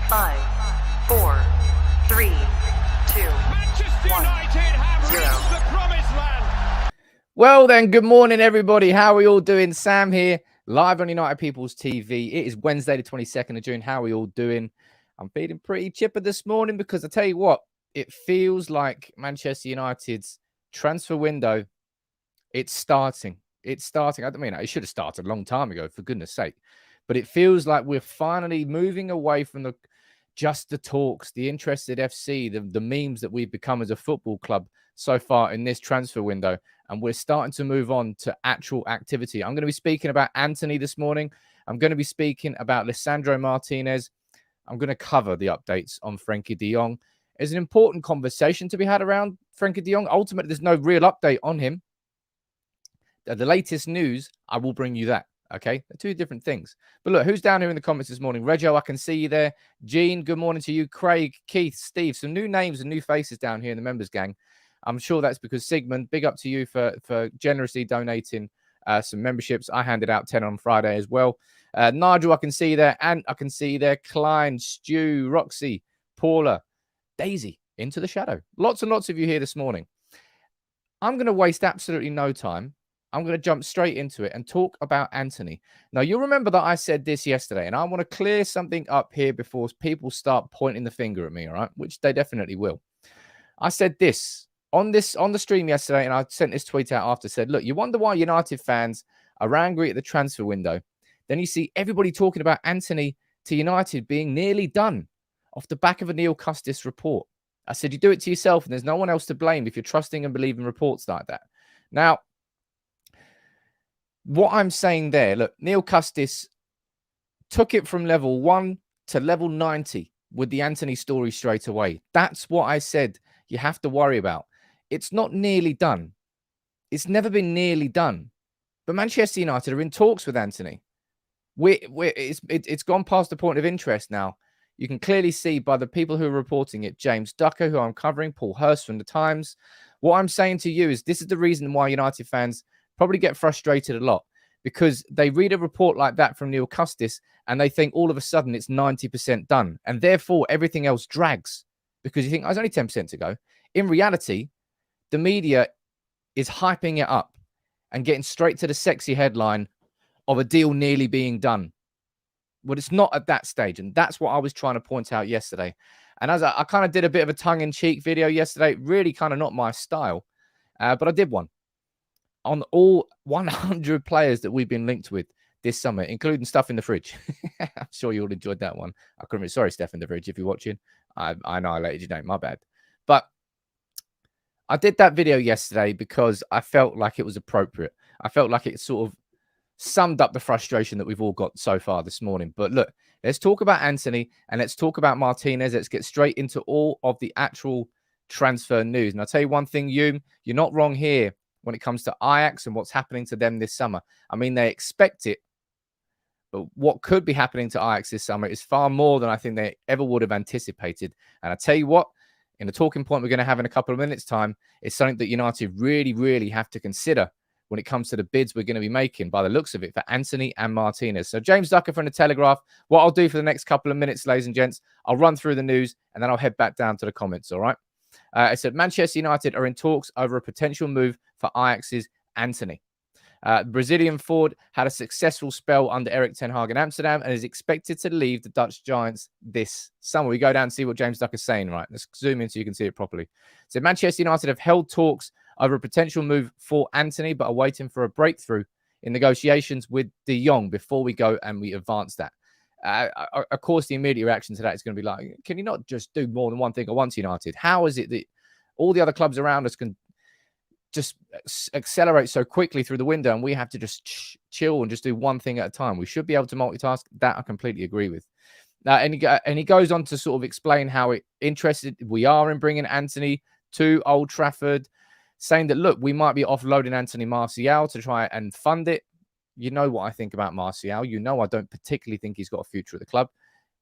5, 4, 3, 2, Manchester United have 0. reached the promised land. Well then, good morning everybody. How are we all doing? Sam here, live on United People's TV. It is Wednesday the 22nd of June. How are we all doing? I'm feeling pretty chipper this morning because I tell you what, it feels like Manchester United's transfer window, it's starting. It's starting. I mean, it should have started a long time ago, for goodness sake. But it feels like we're finally moving away from just the talks, the interested FC, the memes that we've become as a football club so far in this transfer window. And we're starting to move on to actual activity. I'm going to be speaking about Antony this morning. I'm going to be speaking about Lisandro Martinez. I'm going to cover the updates on Frenkie de Jong. There's an important conversation to be had around Frenkie de Jong. Ultimately, there's no real update on him. The latest news, I will bring you that. Okay, they're two different things. But look, who's down here in the comments this morning? Rego, I can see you there. Gene, good morning to you. Craig, Keith, Steve, some new names and new faces down here in the members gang. I'm sure that's because Sigmund, big up to you for generously donating some memberships. I handed out 10 on Friday as well. Nigel, I can see you there. And I can see you there. Klein, Stu, Roxy, Paula, Daisy, Into the Shadow. Lots and lots of you here this morning. I'm going to waste absolutely no time. I'm going to jump straight into it and talk about Antony. Now, you'll remember that I said this yesterday, and I want to clear something up here before people start pointing the finger at me, all right? Which they definitely will. I said this on the stream yesterday, and I sent this tweet out after, said, look, you wonder why United fans are angry at the transfer window. Then you see everybody talking about Antony to United being nearly done off the back of a Neil Custis report. I said, you do it to yourself, and there's no one else to blame if you're trusting and believing reports like that. Now, what I'm saying there, look, Neil Custis took it from level 1 to level 90 with the Antony story straight away. That's what I said you have to worry about. It's not nearly done. It's never been nearly done. But Manchester United are in talks with Antony. It's gone past the point of interest now. You can clearly see by the people who are reporting it, James Ducker, who I'm covering, Paul Hurst from The Times. What I'm saying to you is this is the reason why United fans probably get frustrated a lot, because they read a report like that from Neil Custis and they think all of a sudden it's 90% done. And therefore, everything else drags because you think, oh, there's only 10% to go. In reality, the media is hyping it up and getting straight to the sexy headline of a deal nearly being done. But it's not at that stage. And that's what I was trying to point out yesterday. And as I kind of did a bit of a tongue-in-cheek video yesterday, really kind of not my style, but I did one on all 100 players that we've been linked with this summer, including stuff in the fridge. I'm sure you all enjoyed that one. I couldn't. Sorry, Steph in the fridge, if you're watching. I annihilated your name. My bad. But I did that video yesterday because I felt like it was appropriate. I felt like it sort of summed up the frustration that we've all got so far this morning. But look, let's talk about Antony and let's talk about Martinez. Let's get straight into all of the actual transfer news. And I'll tell you one thing, you're not wrong here when it comes to Ajax and what's happening to them this summer. I mean, they expect it, but what could be happening to Ajax this summer is far more than I think they ever would have anticipated. And I tell you what, in the talking point we're going to have in a couple of minutes' time, is something that United really, really have to consider when it comes to the bids we're going to be making, by the looks of it, for Antony and Martinez. So James Ducker from The Telegraph, what I'll do for the next couple of minutes, ladies and gents, I'll run through the news and then I'll head back down to the comments, all right? I said Manchester United are in talks over a potential move for Ajax's Antony. Brazilian forward had a successful spell under Erik Ten Hag in Amsterdam and is expected to leave the Dutch Giants this summer. We go down and see what James Ducker is saying, right? Let's zoom in so you can see it properly. So Manchester United have held talks over a potential move for Antony, but are waiting for a breakthrough in negotiations with de Jong before we go and we advance that. Of course, the immediate reaction to that is going to be like, can you not just do more than one thing at once, United? How is it that all the other clubs around us can just accelerate so quickly through the window and we have to just chill and just do one thing at a time? We should be able to multitask. That I completely agree with. And he goes on to sort of explain how interested we are in bringing Antony to Old Trafford, saying that, look, we might be offloading Antony Martial to try and fund it. You know what I think about Martial. You know I don't particularly think he's got a future at the club.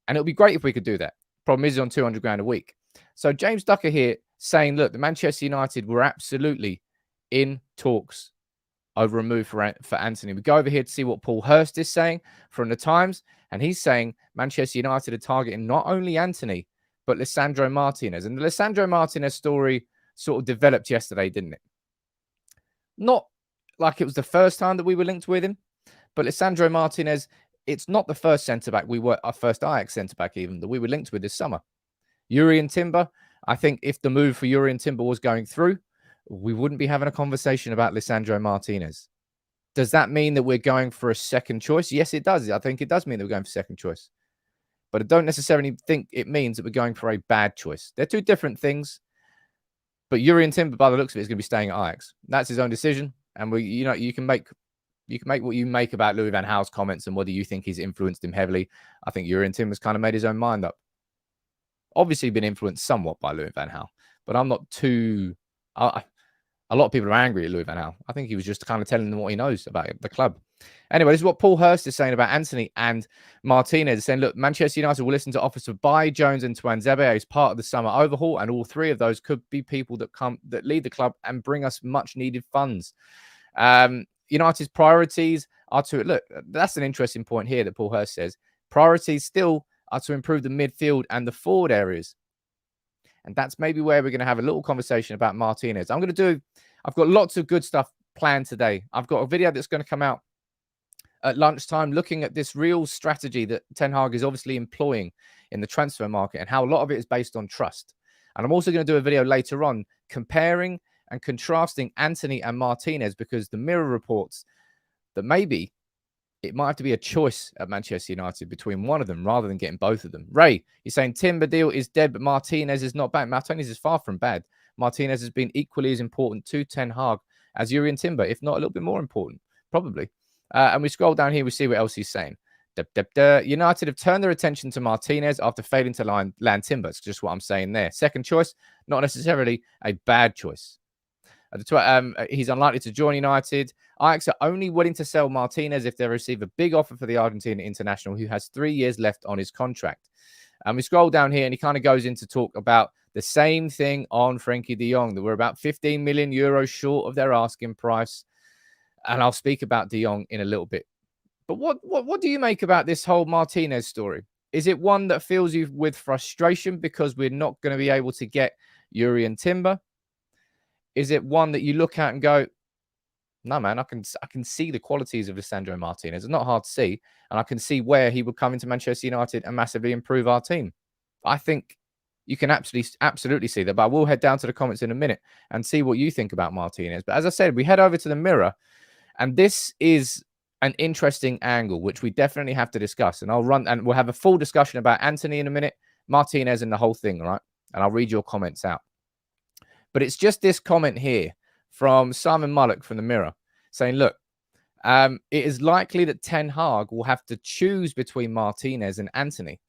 And it would be great if we could do that. Problem is he's on 200 grand a week. So James Ducker here saying, look, the Manchester United were absolutely in talks over a move for Antony. We go over here to see what Paul Hurst is saying from The Times. And he's saying Manchester United are targeting not only Antony, but Lisandro Martinez. And the Lisandro Martinez story sort of developed yesterday, didn't it? Not like it was the first time that we were linked with him, but Lisandro Martinez, it's not the first centre-back our first Ajax centre-back even, that we were linked with this summer. Yuri and Timber, I think if the move for Yuri and Timber was going through, we wouldn't be having a conversation about Lisandro Martinez. Does that mean that we're going for a second choice? Yes, it does. I think it does mean that we're going for second choice. But I don't necessarily think it means that we're going for a bad choice. They're two different things. But Yuri and Timber, by the looks of it, is going to be staying at Ajax. That's his own decision. And you can make what you make about Louis van Gaal's comments and whether you think he's influenced him heavily. I think Yuri and Timber's kind of made his own mind up. Obviously been influenced somewhat by Louis van Gaal, but I'm not too... a lot of people are angry at Louis van Gaal. I think he was just kind of telling them what he knows about the club. Anyway, this is what Paul Hurst is saying about Antony and Martinez. He's saying, look, Manchester United will listen to offers to buy Jones and Tuanzebe as part of the summer overhaul, and all three of those could be people that lead the club and bring us much needed funds. United's priorities are to... Look, that's an interesting point here that Paul Hurst says. Priorities still are to improve the midfield and the forward areas. And that's maybe where we're going to have a little conversation about Martinez. I've got lots of good stuff planned today. I've got a video that's going to come out at lunchtime looking at this real strategy that Ten Hag is obviously employing in the transfer market and how a lot of it is based on trust. And I'm also going to do a video later on comparing and contrasting Antony and Martinez, because the Mirror reports that maybe it might have to be a choice at Manchester United between one of them rather than getting both of them. Ray, you're saying Timber deal is dead, but Martinez is not bad. Martinez is far from bad. Martinez has been equally as important to Ten Hag as Yuri and Timber, if not a little bit more important, probably. And we scroll down here, we see what else he's saying. United have turned their attention to Martinez after failing to land Timber. It's just what I'm saying there. Second choice, not necessarily a bad choice. He's unlikely to join United. Ajax are only willing to sell Martinez if they receive a big offer for the Argentine international, who has 3 years left on his contract. And we scroll down here and he kind of goes into talk about the same thing on Frenkie de Jong, that we're about 15 million euros short of their asking price. And I'll speak about de Jong in a little bit. But what do you make about this whole Martinez story? Is it one that fills you with frustration because we're not going to be able to get Yuri and Timber? Is it one that you look at and go, no, man, I can see the qualities of Lisandro Martinez. It's not hard to see. And I can see where he would come into Manchester United and massively improve our team. I think you can absolutely see that. But I will head down to the comments in a minute and see what you think about Martinez. But as I said, we head over to the Mirror. And this is an interesting angle, which we definitely have to discuss. And we'll have a full discussion about Antony in a minute, Martinez and the whole thing, right? And I'll read your comments out. But it's just this comment here from Simon Mullock from the Mirror saying, look, it is likely that Ten Hag will have to choose between Martinez and Antony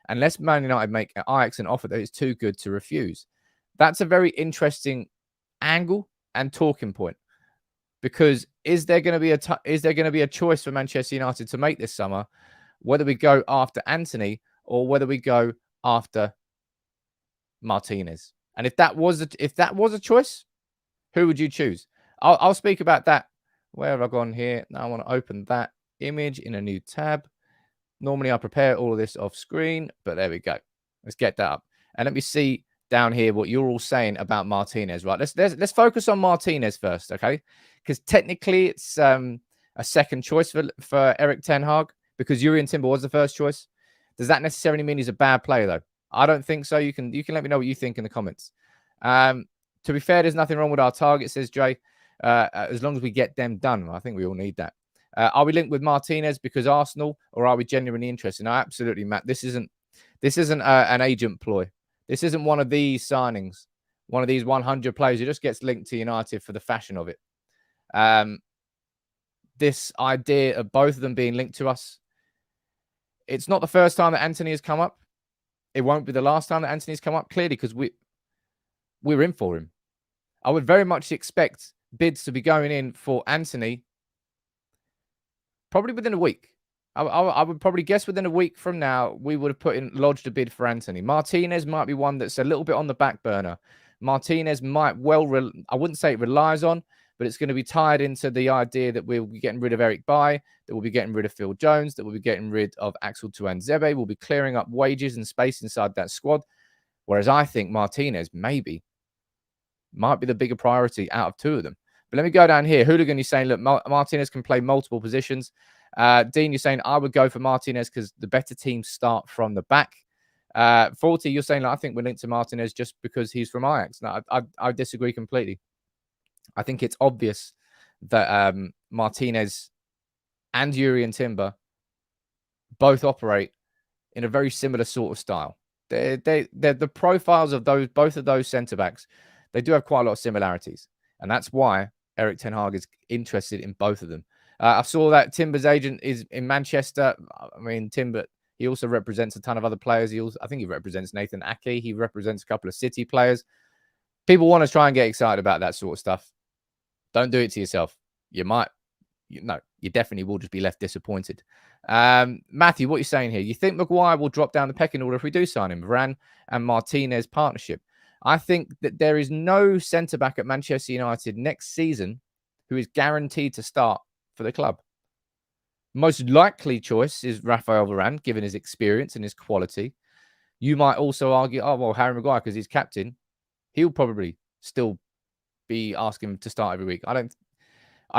unless Man United make Ajax an offer that is too good to refuse. That's a very interesting angle and talking point, because is there going to be a choice for Manchester United to make this summer, whether we go after Antony or whether we go after Martinez? And if that was a choice, who would you choose? I'll speak about that. Where have I gone here? Now I want to open that image in a new tab. Normally I prepare all of this off screen, but there we go. Let's get that up. And let me see down here what you're all saying about Martinez. Right, let's focus on Martinez first, okay? Because technically it's a second choice for Erik Ten Hag, because Yuri and Timber was the first choice. Does that necessarily mean he's a bad player though? I don't think so. You can let me know what you think in the comments. To be fair, there's nothing wrong with our target, says Jay, as long as we get them done. I think we all need that. Are we linked with Martinez because Arsenal, or are we genuinely interested? No, absolutely, Matt. This isn't an agent ploy. This isn't one of these signings, one of these 100 players who just gets linked to United for the fashion of it. This idea of both of them being linked to us, it's not the first time that Antony has come up. It won't be the last time that Antony's come up, clearly, because we're in for him. I would very much expect bids to be going in for Antony probably within a week. I would probably guess within a week from now, we would have lodged a bid for Antony. Martinez might be one that's a little bit on the back burner. Martinez might I wouldn't say it relies on, but it's going to be tied into the idea that we'll be getting rid of Erik Bailly, that we'll be getting rid of Phil Jones, that we'll be getting rid of Axel Tuanzebe. We'll be clearing up wages and space inside that squad. Whereas I think Martinez might be the bigger priority out of two of them. But let me go down here. Hooligan, you're saying, look, Martinez can play multiple positions. Dean, you're saying, I would go for Martinez because the better teams start from the back. 40, you're saying, I think we're linked to Martinez just because he's from Ajax. No, I disagree completely. I think it's obvious that Martinez and Jurrien Timber both operate in a very similar sort of style. They're the profiles of both of those centre-backs. They do have quite a lot of similarities. And that's why Erik ten Hag is interested in both of them. I saw that Timber's agent is in Manchester. I mean, Timber, he also represents a ton of other players. I think he represents Nathan Ake. He represents a couple of City players. People want to try and get excited about that sort of stuff. Don't do it to yourself. You might. You definitely will just be left disappointed. Matthew, what are you saying here? You think Maguire will drop down the pecking order if we do sign him? Varane and Martinez partnership. I think that there is no centre-back at Manchester United next season who is guaranteed to start for the club. Most likely choice is Raphael Varane, given his experience and his quality. You might also argue, Harry Maguire, because he's captain, he'll probably still be asking him to start every week. I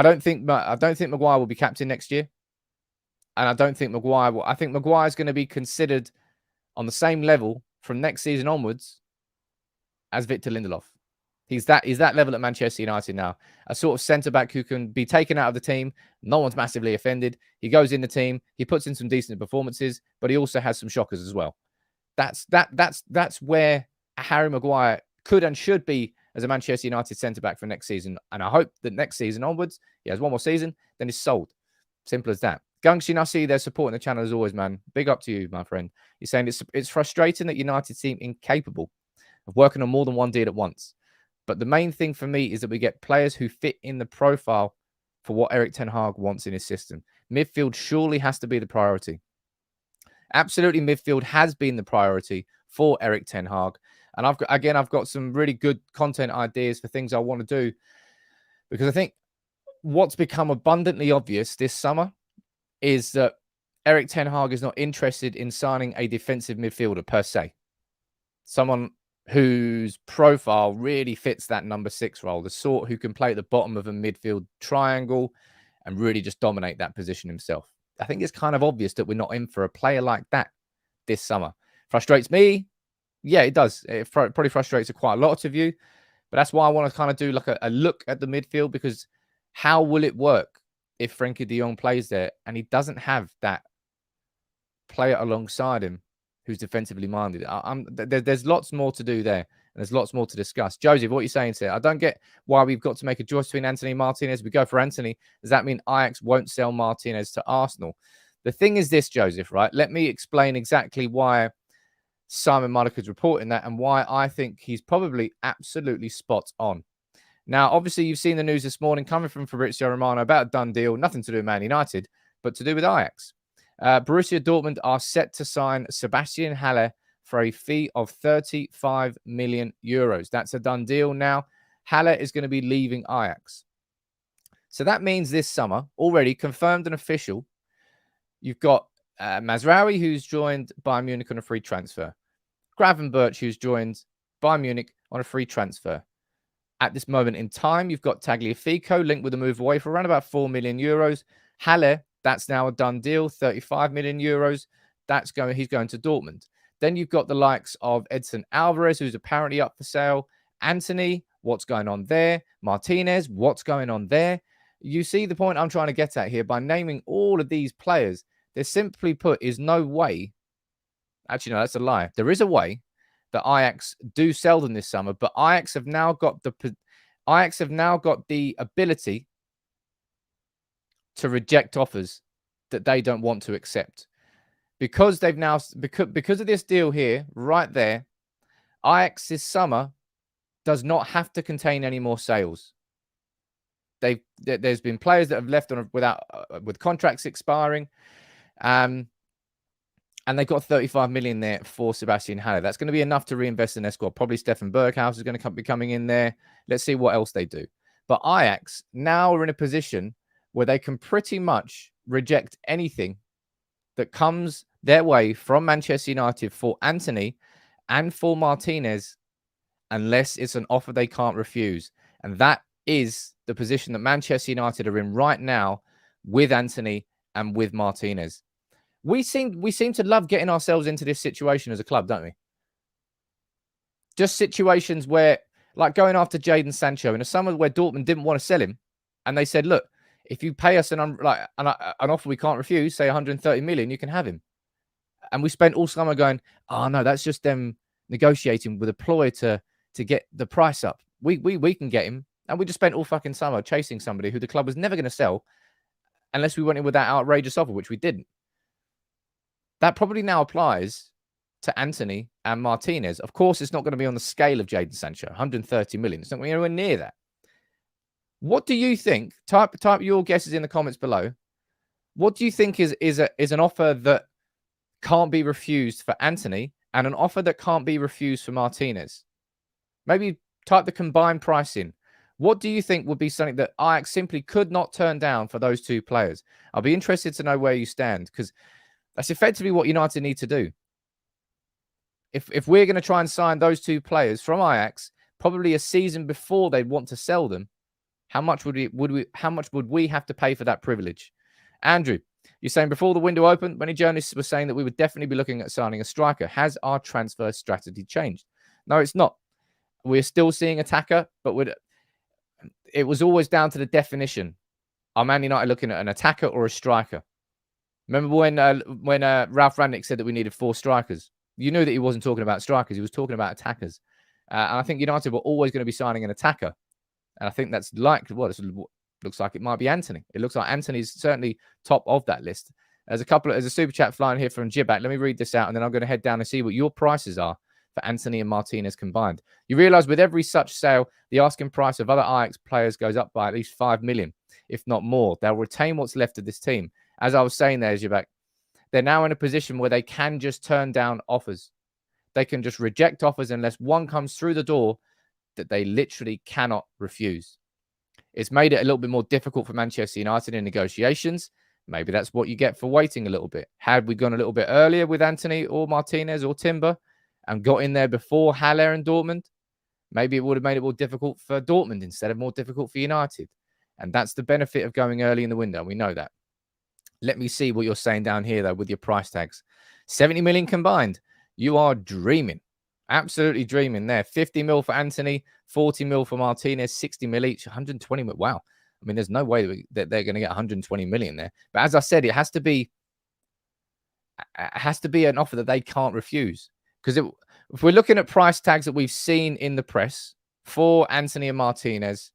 don't think Maguire will be captain next year. And I don't think Maguire will. I think Maguire's going to be considered on the same level from next season onwards as Victor Lindelof. He's that level at Manchester United now. A sort of centre-back who can be taken out of the team. No one's massively offended. He goes in the team. He puts in some decent performances, but he also has some shockers as well. That's where Harry Maguire could and should be as a Manchester United centre-back for next season. And I hope that next season onwards, he has one more season, then he's sold. Simple as that. Gungshin, I see they're supporting the channel as always, man. Big up to you, my friend. You're saying it's frustrating that United seem incapable of working on more than one deal at once. But the main thing for me is that we get players who fit in the profile for what Erik ten Hag wants in his system. Midfield surely has to be the priority. Absolutely, midfield has been the priority for Erik ten Hag. And I've got some really good content ideas for things I want to do. Because I think what's become abundantly obvious this summer is that Erik ten Hag is not interested in signing a defensive midfielder per se. Someone whose profile really fits that number 6 role, the sort who can play at the bottom of a midfield triangle and really just dominate that position himself. I think it's kind of obvious that we're not in for a player like that this summer. Frustrates me. Yeah, it does. It probably frustrates quite a lot of you. But that's why I want to kind of do like a look at the midfield, because how will it work if Frenkie de Jong plays there and he doesn't have that player alongside him who's defensively minded? There's lots more to do there, and there's lots more to discuss. Joseph, what are you saying here? I don't get why we've got to make a choice between Antony and Martinez. We go for Antony. Does that mean Ajax won't sell Martinez to Arsenal? The thing is this, Joseph, right? Let me explain exactly why Simon Mullican's reporting that and why I think he's probably absolutely spot on. Now, obviously, you've seen the news this morning coming from Fabrizio Romano about a done deal, nothing to do with Man United, but to do with Ajax. Borussia Dortmund are set to sign Sebastian Haller for a fee of 35 million euros. That's a done deal now. Haller is going to be leaving Ajax. So that means this summer, already confirmed and official, you've got Mazraoui, who's joined Bayern Munich on a free transfer. Gravenberch, who's joined Bayern Munich on a free transfer. At this moment in time, you've got Tagliafico linked with a move away for around about 4 million euros. Haller, that's now a done deal, 35 million euros. He's going to Dortmund. Then you've got the likes of Edson Alvarez, who's apparently up for sale. Antony, what's going on there? Martinez, what's going on there? You see the point I'm trying to get at here by naming all of these players. There simply put is no way. Actually, no, that's a lie. There is a way that Ajax do sell them this summer, but Ajax have now got the ability to reject offers that they don't want to accept. Because of this deal here, right there, Ajax this summer does not have to contain any more sales. There's been players that have left with contracts expiring, and they've got 35 million there for Sebastian Haller. That's going to be enough to reinvest in their squad. Probably Stefan Berghaus is going to be coming in there. Let's see what else they do. But Ajax now are in a position where they can pretty much reject anything that comes their way from Manchester United for Antony and for Martinez, unless it's an offer they can't refuse. And that is the position that Manchester United are in right now with Antony and with Martinez. We seem to love getting ourselves into this situation as a club, don't we? Just situations where, like going after Jadon Sancho in a summer where Dortmund didn't want to sell him, and they said, "Look, if you pay us an offer we can't refuse, say 130 million, you can have him." And we spent all summer going, "Oh no, that's just them negotiating with a ploy to get the price up. We can get him." And we just spent all fucking summer chasing somebody who the club was never going to sell unless we went in with that outrageous offer, which we didn't. That probably now applies to Antony and Martinez. Of course, it's not going to be on the scale of Jadon Sancho, 130 million. It's not going to be anywhere near that. What do you think? Type your guesses in the comments below. What do you think is an offer that can't be refused for Antony and an offer that can't be refused for Martinez? Maybe type the combined price in. What do you think would be something that Ajax simply could not turn down for those two players? I'll be interested to know where you stand, because that's effectively what United need to do. If we're going to try and sign those two players from Ajax, probably a season before they'd want to sell them, how much would we have to pay for that privilege? Andrew, you're saying before the window opened, many journalists were saying that we would definitely be looking at signing a striker. Has our transfer strategy changed? No, it's not. We're still seeing attacker, but it was always down to the definition. Are Man United looking at an attacker or a striker? Remember when Ralph Rangnick said that we needed 4 strikers? You knew that he wasn't talking about strikers. He was talking about attackers. And I think United were always going to be signing an attacker. And I think that's likely. Well, it looks like it might be Antony. It looks like Antony's certainly top of that list. There's a super chat flying here from Jibak. Let me read this out, and then I'm going to head down and see what your prices are for Antony and Martinez combined. You realise with every such sale, the asking price of other Ajax players goes up by at least 5 million, if not more. They'll retain what's left of this team. As I was saying there, Jibak, they're now in a position where they can just turn down offers. They can just reject offers unless one comes through the door that they literally cannot refuse. It's made it a little bit more difficult for Manchester United in negotiations. Maybe that's what you get for waiting a little bit. Had we gone a little bit earlier with Antony or Martinez or Timber and got in there before Haller and Dortmund, maybe it would have made it more difficult for Dortmund instead of more difficult for United. And that's the benefit of going early in the window. We know that. Let me see what you're saying down here, though, with your price tags. 70 million combined. You are dreaming. Absolutely dreaming there. 50 mil for Antony, 40 mil for Martinez, 60 mil each, 120 mil. Wow. I mean, there's no way that they're going to get 120 million there. But as I said, it has to be an offer that they can't refuse. Because if we're looking at price tags that we've seen in the press for Antony and Martinez,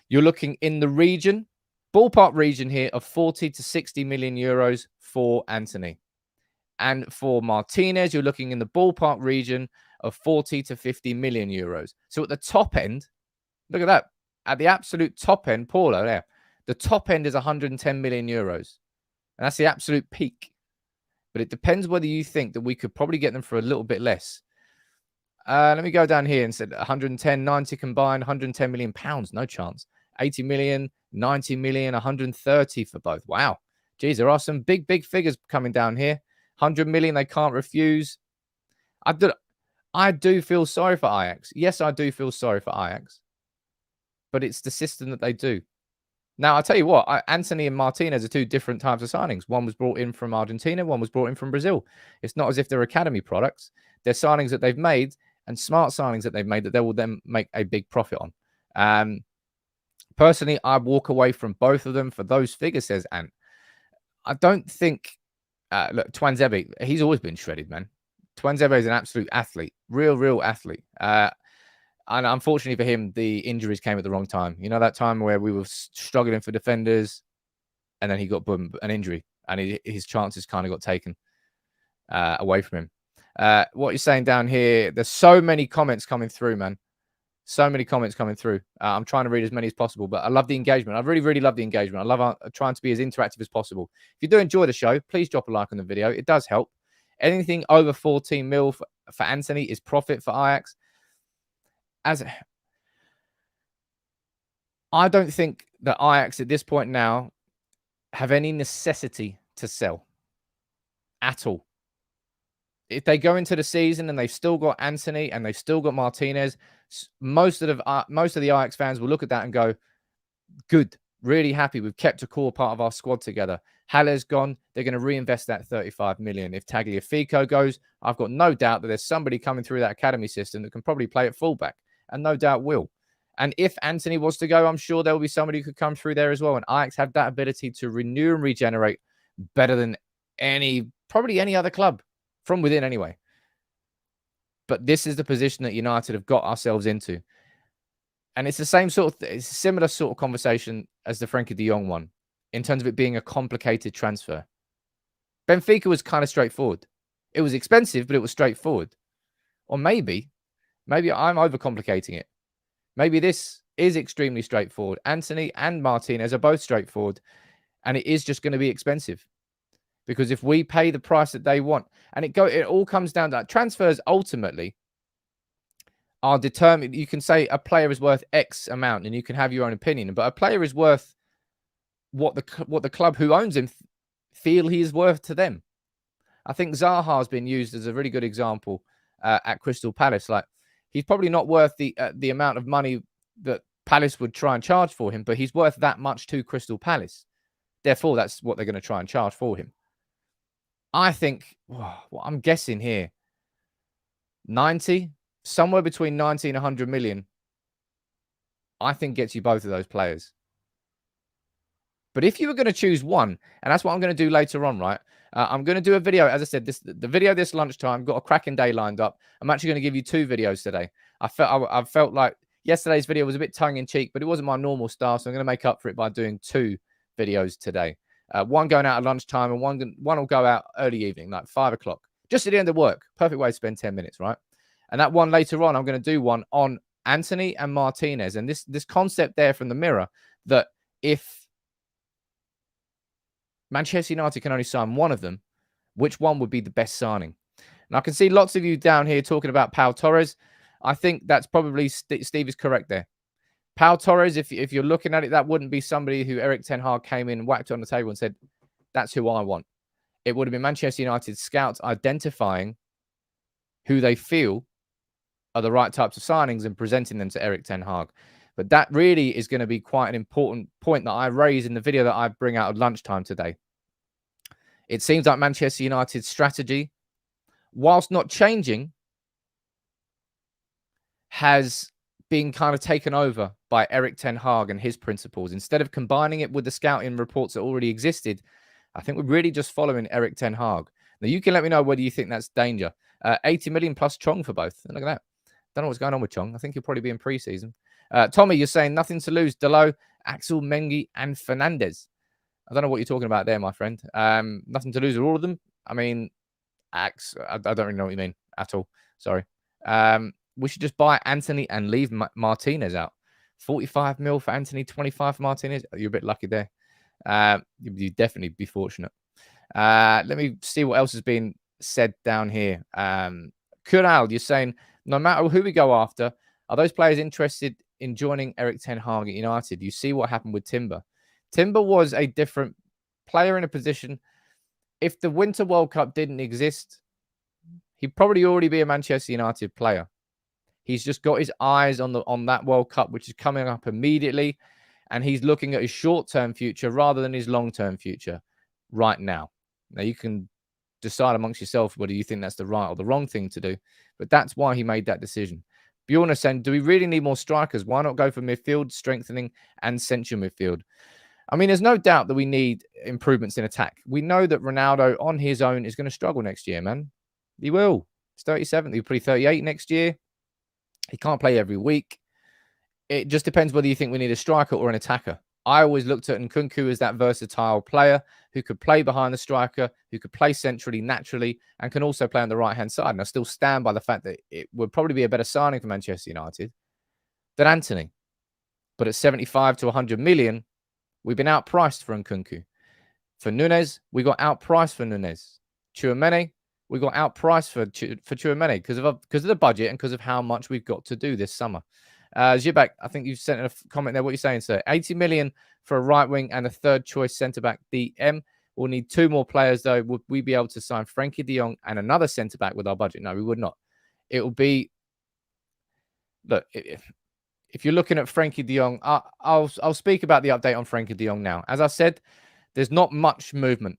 you're looking in the region, ballpark region here, of 40 to 60 million euros for Antony. And for Martinez, you're looking in the ballpark region of 40 to 50 million euros. So at the top end, look at that. At the absolute top end, Paula, there, the top end is 110 million euros. And that's the absolute peak. But it depends whether you think that we could probably get them for a little bit less. Let me go down here and say 110, 90 combined, 110 million pounds. No chance. 80 million, 90 million, 130 for both. Wow. Geez, there are some big, big figures coming down here. 100 million they can't refuse. I do feel sorry for Ajax. Yes, I do feel sorry for Ajax. But it's the system that they do. Now, I'll tell you what, Antony and Martinez are two different types of signings. One was brought in from Argentina, one was brought in from Brazil. It's not as if they're academy products. They're signings that they've made and smart signings that they've made that they will then make a big profit on. Personally, I'd walk away from both of them for those figures, says Ant. I don't think... look, Twanzebe, he's always been shredded, man. Twanzebe is an absolute athlete. Real athlete. And unfortunately for him, the injuries came at the wrong time. You know, that time where we were struggling for defenders and then he got an injury and his chances kind of got taken away from him. What you're saying down here, there's so many comments coming through, man. So many comments coming through. I'm trying to read as many as possible, but I love the engagement. I really love the engagement. I love trying to be as interactive as possible. If you do enjoy the show, please drop a like on the video. It does help. Anything over 14 mil for Antony is profit for Ajax. I don't think that Ajax at this point now have any necessity to sell at all. If they go into the season and they've still got Antony and they've still got Martinez, most of the Ajax fans will look at that and go, good, really happy. We've kept a core part of our squad together. Haller's gone. They're going to reinvest that 35 million. If Tagliafico goes, I've got no doubt that there's somebody coming through that academy system that can probably play at fullback, and no doubt will. And if Antony was to go, I'm sure there will be somebody who could come through there as well. And Ajax have that ability to renew and regenerate better than probably any other club from within anyway. But this is the position that United have got ourselves into. And it's the same it's a similar sort of conversation as the Frenkie de Jong one in terms of it being a complicated transfer. Benfica was kind of straightforward. It was expensive, but it was straightforward. Or maybe I'm overcomplicating it. Maybe this is extremely straightforward. Antony and Martinez are both straightforward, and it is just going to be expensive. Because if we pay the price that they want, and it all comes down to that. Transfers ultimately are determined. You can say a player is worth X amount, and you can have your own opinion. But a player is worth what the club who owns him feel he is worth to them. I think Zaha has been used as a really good example at Crystal Palace. Like, he's probably not worth the amount of money that Palace would try and charge for him, but he's worth that much to Crystal Palace. Therefore, that's what they're going to try and charge for him. I think, what I'm guessing here, 90, somewhere between 90 and 100 million, I think gets you both of those players. But if you were going to choose one, and that's what I'm going to do later on, right? I'm going to do a video. As I said, the video this lunchtime, got a cracking day lined up. I'm actually going to give you 2 videos today. I felt like yesterday's video was a bit tongue-in-cheek, but it wasn't my normal style, so I'm going to make up for it by doing 2 videos today. One going out at lunchtime and one will go out early evening, like 5 o'clock, just at the end of work. Perfect way to spend 10 minutes, right? And that one later on, I'm going to do one on Antony and Martinez. And this concept there from the Mirror, that if Manchester United can only sign one of them, which one would be the best signing? And I can see lots of you down here talking about Pau Torres. I think that's probably, Steve is correct there. Pau Torres, if you're looking at it, that wouldn't be somebody who Erik ten Hag came in, whacked on the table and said, that's who I want. It would have been Manchester United scouts identifying who they feel are the right types of signings and presenting them to Erik ten Hag. But that really is going to be quite an important point that I raise in the video that I bring out at lunchtime today. It seems like Manchester United's strategy, whilst not changing, has been kind of taken over by Erik ten Hag and his principles. Instead of combining it with the scouting reports that already existed, I think we're really just following Erik ten Hag. Now, you can let me know whether you think that's danger. 80 million plus Chong for both. Look at that. Don't know what's going on with Chong. I think he'll probably be in pre-season. Tommy, you're saying nothing to lose. Delo, Axel, Mengi, and Fernandez. I don't know what you're talking about there, my friend. Nothing to lose with all of them. I mean, I don't really know what you mean at all. Sorry. We should just buy Antony and leave Martinez out. 45 mil for Antony, 25 for Martinez. You're a bit lucky there. You'd definitely be fortunate. Let me see what else has been said down here. Kural, you're saying, no matter who we go after, are those players interested in joining Erik ten Hag at United? You see what happened with Timber. Timber was a different player in a position. If the Winter World Cup didn't exist, he'd probably already be a Manchester United player. He's just got his eyes on that World Cup, which is coming up immediately, and he's looking at his short-term future rather than his long-term future right now. Now, you can decide amongst yourself whether you think that's the right or the wrong thing to do, but that's why he made that decision. Bjorn is saying, do we really need more strikers? Why not go for midfield, strengthening, and central midfield? I mean, there's no doubt that we need improvements in attack. We know that Ronaldo on his own is going to struggle next year, man. He will. He's 37. He'll be 38 next year. He can't play every week. It just depends whether you think we need a striker or an attacker. I always looked at Nkunku as that versatile player who could play behind the striker, who could play centrally, naturally, and can also play on the right-hand side. And I still stand by the fact that it would probably be a better signing for Manchester United than Antony. But at 75 to 100 million, we've been outpriced for Nkunku. For Nunes, we got outpriced for Nunes. Tchouaméni, we got outpriced for Tchouaméni because of the budget and because of how much we've got to do this summer. Zibak, I think you sent a comment there. What are you saying, sir? 80 million for a right wing and a third choice centre back DM. We'll need 2 more players, though. Would we be able to sign Frenkie de Jong and another centre back with our budget? No, we would not. It will be. Look, if you're looking at Frenkie de Jong, I'll speak about the update on Frenkie de Jong now. As I said, there's not much movement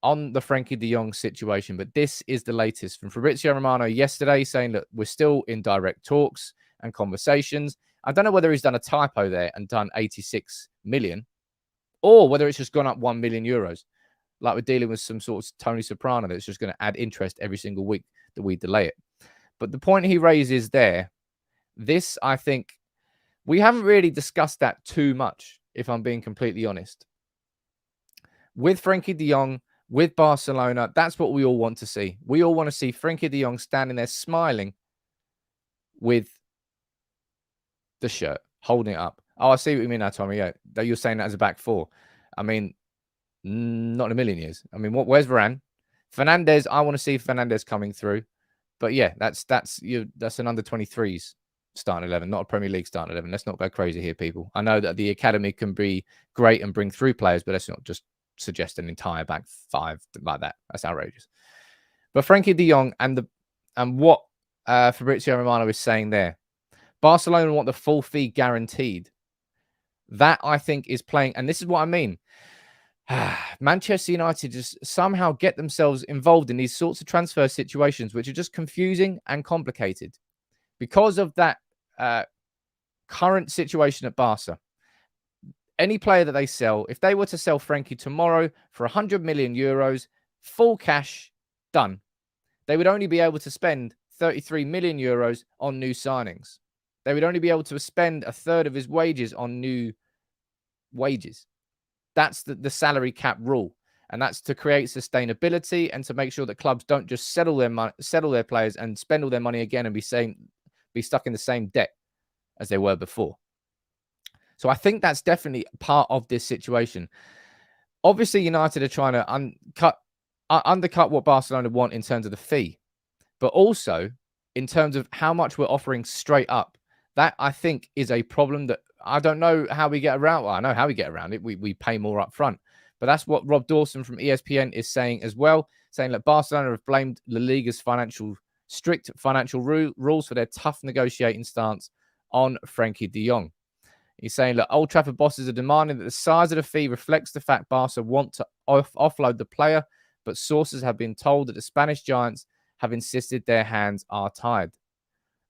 on the Frenkie de Jong situation, but this is the latest from Fabrizio Romano yesterday, saying that we're still in direct talks and conversations. I don't know whether he's done a typo there and done 86 million, or whether it's just gone up 1 million euros, like we're dealing with some sort of Tony Soprano that's just going to add interest every single week that we delay it. But the point he raises there, this, I think, we haven't really discussed that too much, if I'm being completely honest. With Frenkie de Jong, with Barcelona, that's what we all want to see. We all want to see Frenkie de Jong standing there smiling with the shirt, holding it up. Oh, I see what you mean now, Tommy. Yeah, that you're saying that as a back four. I mean, not in a million years. I mean, where's Varane? Fernandes, I want to see Fernandes coming through. But yeah, that's an under 23s starting 11, not a Premier League starting 11. Let's not go crazy here, people. I know that the academy can be great and bring through players, but let's not just suggest an entire back 5 like that. That's outrageous. But Frenkie de Jong and what Fabrizio Romano is saying there, Barcelona want the full fee guaranteed. That, I think, is playing, and this is what I mean. Manchester United just somehow get themselves involved in these sorts of transfer situations, which are just confusing and complicated because of that current situation at Barca. Any player that they sell, if they were to sell Frenkie tomorrow for 100 million euros, full cash, done, they would only be able to spend 33 million euros on new signings. They would only be able to spend a third of his wages on new wages. That's the salary cap rule. And that's to create sustainability and to make sure that clubs don't just settle their players and spend all their money again and be stuck in the same debt as they were before. So I think that's definitely part of this situation. Obviously, United are trying to undercut what Barcelona want in terms of the fee, but also in terms of how much we're offering straight up. That, I think, is a problem that I don't know how we get around. Well, I know how we get around it. We pay more up front. But that's what Rob Dawson from ESPN is saying as well, saying that Barcelona have blamed La Liga's strict financial rules for their tough negotiating stance on Frenkie de Jong. He's saying that Old Trafford bosses are demanding that the size of the fee reflects the fact Barca want to offload the player, but sources have been told that the Spanish giants have insisted their hands are tied.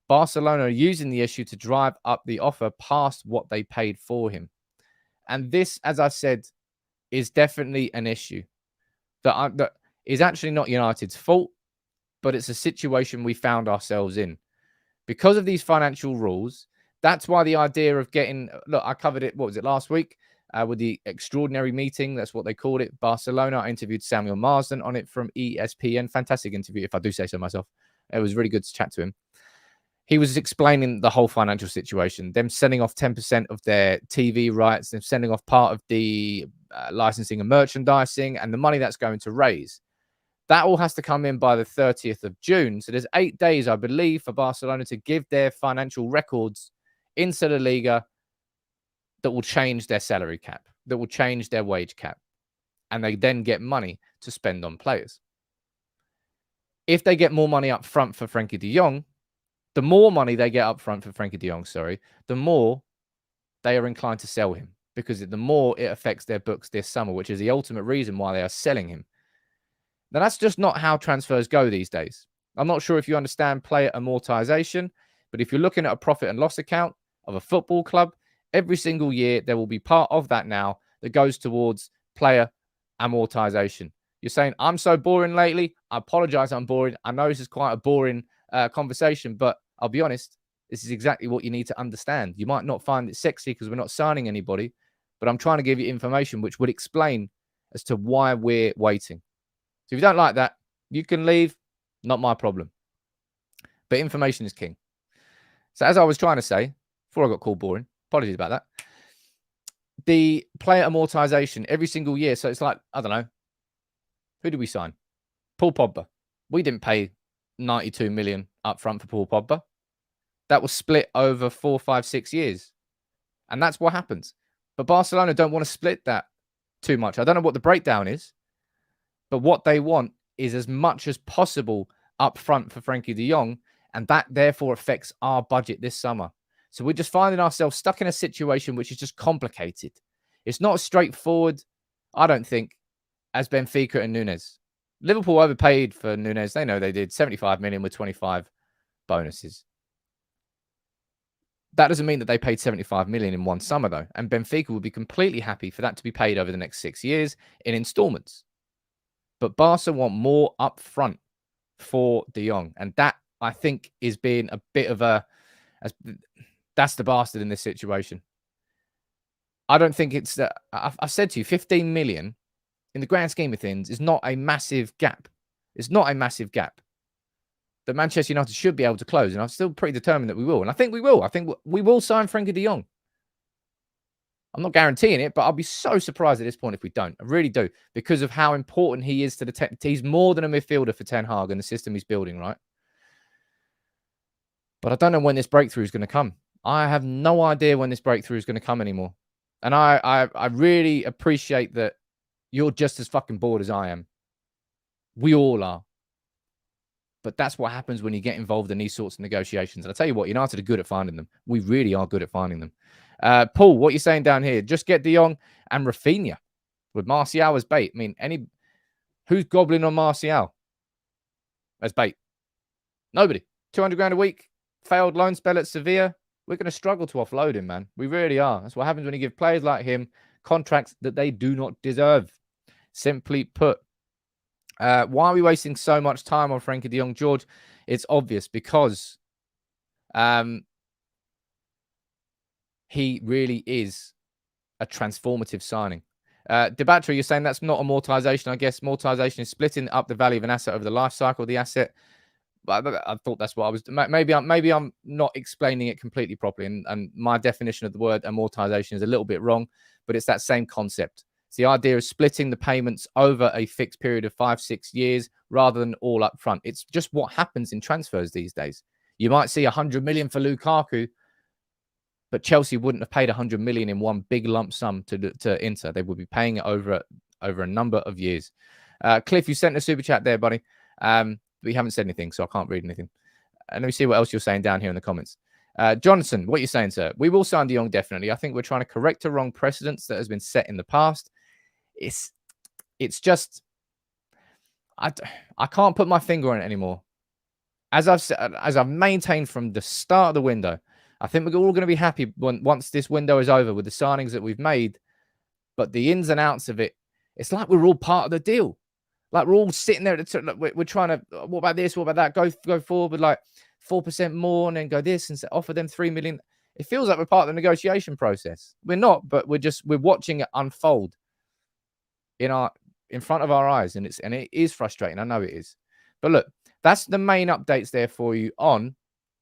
Barcelona are using the issue to drive up the offer past what they paid for him. And this, as I said, is definitely an issue that is actually not United's fault, but it's a situation we found ourselves in. Because of these financial rules, that's why the idea of getting... Look, I covered it, what was it, last week? With the extraordinary meeting, that's what they called it, Barcelona. I interviewed Samuel Marsden on it from ESPN. Fantastic interview, if I do say so myself. It was really good to chat to him. He was explaining the whole financial situation, them sending off 10% of their TV rights, them sending off part of the licensing and merchandising and the money that's going to raise. That all has to come in by the 30th of June. So there's 8 days, I believe, for Barcelona to give their financial records into the Liga that will change their salary cap, that will change their wage cap. And they then get money to spend on players. If they get more money up front for Frenkie de Jong, the more money they get up front for Frenkie de Jong, the more they are inclined to sell him, because the more it affects their books this summer, which is the ultimate reason why they are selling him. Now, that's just not how transfers go these days. I'm not sure if you understand player amortization, but if you're looking at a profit and loss account of a football club, every single year there will be part of that now that goes towards player amortization. You're saying, I'm so boring lately. I apologize, I'm boring. I know this is quite a boring conversation, but I'll be honest, this is exactly what you need to understand. You might not find it sexy because we're not signing anybody, but I'm trying to give you information which would explain as to why we're waiting. So if you don't like that, you can leave. Not my problem. But information is king. So as I was trying to say, before I got called boring, apologies about that, the player amortization every single year. So it's like, I don't know, who did we sign? Paul Pogba. We didn't pay 92 million up front for Paul Pogba. that was split over 4, 5, 6 years. And that's what happens. But Barcelona don't want to split that too much. I don't know what the breakdown is, but what they want is as much as possible up front for Frenkie de Jong, and that therefore affects our budget this summer. So we're just finding ourselves stuck in a situation which is just complicated. It's not as straightforward, I don't think, as Benfica and Nunes. Liverpool overpaid for Nunes. They know they did 75 million with 25 bonuses. That doesn't mean that they paid 75 million in one summer, though. And Benfica would be completely happy for that to be paid over the next 6 years in installments. But Barca want more up front for De Jong. And that, I think, is being a bit of a... That's the bastard in this situation. I don't think it's... I've said to you, 15 million in the grand scheme of things is not a massive gap. It's not a massive gap that Manchester United should be able to close. And I'm still pretty determined that we will. And I think we will. I think we will sign Frenkie de Jong. I'm not guaranteeing it, but I'll be so surprised at this point if we don't. I really do. Because of how important he is to the... He's more than a midfielder for Ten Hag and the system he's building, right? But I don't know when this breakthrough is going to come. I have no idea when this breakthrough is going to come anymore. And I really appreciate that you're just as fucking bored as I am. We all are. But that's what happens when you get involved in these sorts of negotiations. And I tell you what, United are good at finding them. We really are good at finding them. Paul, what you're saying down here, just get De Jong and Rafinha with Martial as bait. I mean, who's gobbling on Martial as bait? Nobody. 200 grand a week, failed loan spell at Sevilla. We're going to struggle to offload him, man. We really are. That's what happens when you give players like him contracts that they do not deserve. Simply put. Why are we wasting so much time on Frenkie de Jong, George? It's obvious because he really is a transformative signing. Debattery, you're saying that's not amortization. I guess amortization is splitting up the value of an asset over the life cycle of the asset. I thought that's what I was... Maybe I'm not explaining it completely properly, and my definition of the word amortization is a little bit wrong, but it's that same concept. It's the idea of splitting the payments over a fixed period of 5, 6 years rather than all up front. It's just what happens in transfers these days. You might see 100 million for Lukaku, but Chelsea wouldn't have paid 100 million in one big lump sum to Inter. They would be paying it over a number of years. Cliff, you sent a super chat there, buddy. We haven't said anything, so I can't read anything. And let me see what else you're saying down here in the comments. Jonathan, what are you saying, sir? We will sign De Jong, definitely. I think we're trying to correct a wrong precedence that has been set in the past. It's just... I can't put my finger on it anymore. As I've maintained from the start of the window, I think we're all going to be happy once this window is over with the signings that we've made. But the ins and outs of it, it's like we're all part of the deal. Like we're all sitting there. We're trying to, what about this? What about that? Go forward with like 4% more and then go this and offer them 3 million. It feels like we're part of the negotiation process. We're not, but we're watching it unfold in front of our eyes. And it is frustrating. I know it is. But look, that's the main updates there for you on